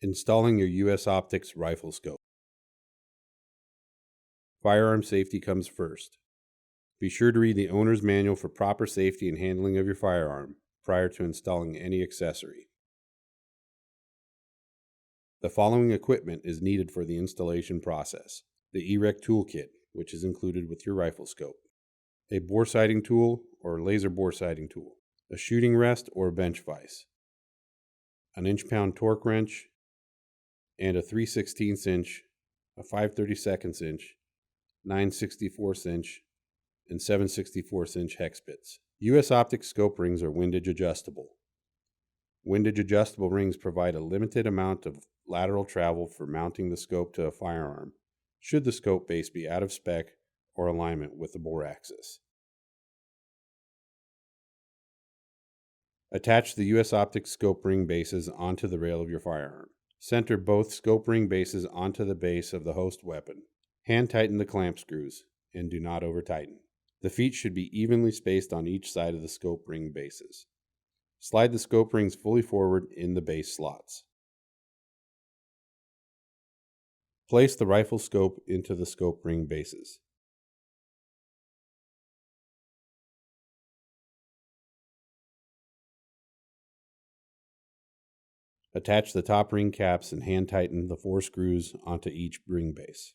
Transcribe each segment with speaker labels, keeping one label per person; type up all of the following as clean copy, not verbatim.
Speaker 1: Installing your US Optics rifle scope. Firearm safety comes first. Be sure to read the owner's manual for proper safety and handling of your firearm prior to installing any accessory. The following equipment is needed for the installation process. The EREC toolkit, which is included with your rifle scope. A bore sighting tool or laser bore sighting tool. A shooting rest or bench vise. An inch-pound torque wrench, and a 3/16 inch, a 5/32 inch, 9/64 inch, and 7/64 inch hex bits. US Optics scope rings are windage adjustable. Windage adjustable rings provide a limited amount of lateral travel for mounting the scope to a firearm, should the scope base be out of spec or alignment with the bore axis. Attach the US Optics scope ring bases onto the rail of your firearm. Center both scope ring bases onto the base of the host weapon. Hand tighten the clamp screws and do not over tighten. The feet should be evenly spaced on each side of the scope ring bases. Slide the scope rings fully forward in the base slots. Place the rifle scope into the scope ring bases. Attach the top ring caps and hand tighten the 4 screws onto each ring base.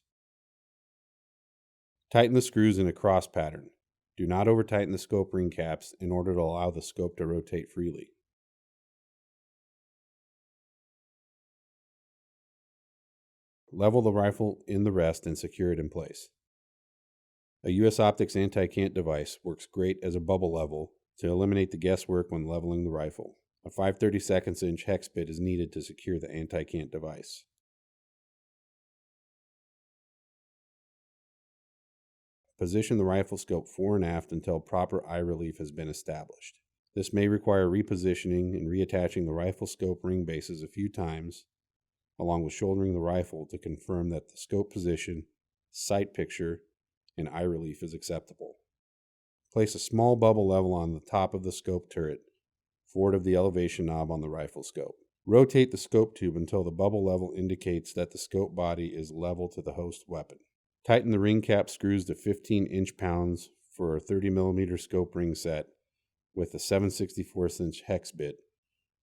Speaker 1: Tighten the screws in a cross pattern. Do not over tighten the scope ring caps in order to allow the scope to rotate freely. Level the rifle in the rest and secure it in place. A US Optics anti-cant device works great as a bubble level to eliminate the guesswork when leveling the rifle. A 5/32 inch hex bit is needed to secure the anti-cant device. Position the rifle scope fore and aft until proper eye relief has been established. This may require repositioning and reattaching the rifle scope ring bases a few times, along with shouldering the rifle to confirm that the scope position, sight picture, and eye relief is acceptable. Place a small bubble level on the top of the scope turret, forward of the elevation knob on the rifle scope. Rotate the scope tube until the bubble level indicates that the scope body is level to the host weapon. Tighten the ring cap screws to 15 inch-pounds for a 30mm scope ring set with a 7/64 inch hex bit,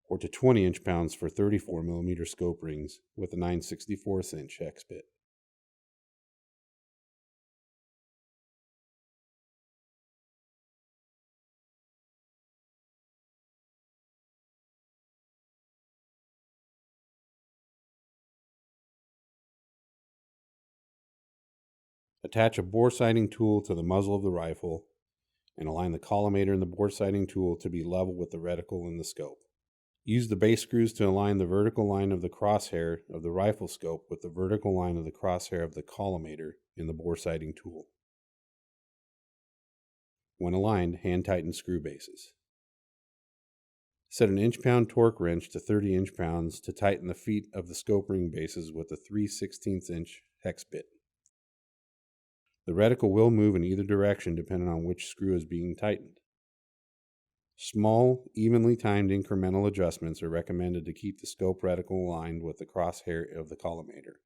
Speaker 1: or to 20 inch-pounds for 34mm scope rings with a 9/64 inch hex bit. Attach a bore sighting tool to the muzzle of the rifle and align the collimator and the bore sighting tool to be level with the reticle in the scope. Use the base screws to align the vertical line of the crosshair of the rifle scope with the vertical line of the crosshair of the collimator in the bore sighting tool. When aligned, hand tighten screw bases. Set an inch-pound torque wrench to 30 inch-pounds to tighten the feet of the scope ring bases with a 3/16 inch hex bit. The reticle will move in either direction depending on which screw is being tightened. Small, evenly timed incremental adjustments are recommended to keep the scope reticle aligned with the crosshair of the collimator.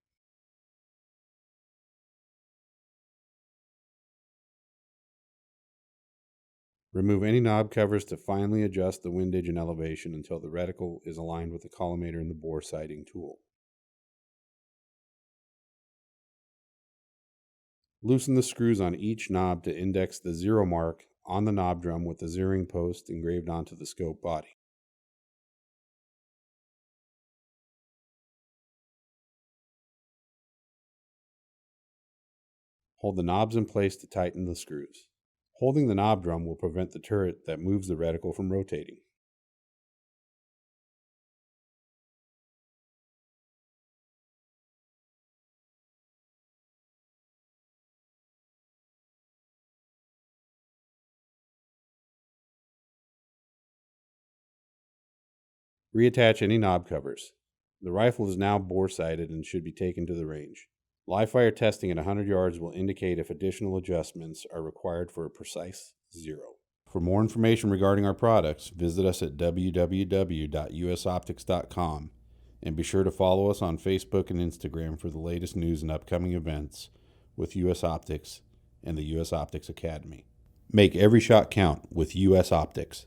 Speaker 1: Remove any knob covers to finally adjust the windage and elevation until the reticle is aligned with the collimator and the bore sighting tool. Loosen the screws on each knob to index the 0 mark on the knob drum with the zeroing post engraved onto the scope body. Hold the knobs in place to tighten the screws. Holding the knob drum will prevent the turret that moves the reticle from rotating. Reattach any knob covers. The rifle is now bore sighted and should be taken to the range. Live fire testing at 100 yards will indicate if additional adjustments are required for a precise 0. For more information regarding our products, visit us at www.usoptics.com And be sure to follow us on Facebook and Instagram for the latest news and upcoming events with US Optics and the US Optics Academy. Make every shot count with US Optics.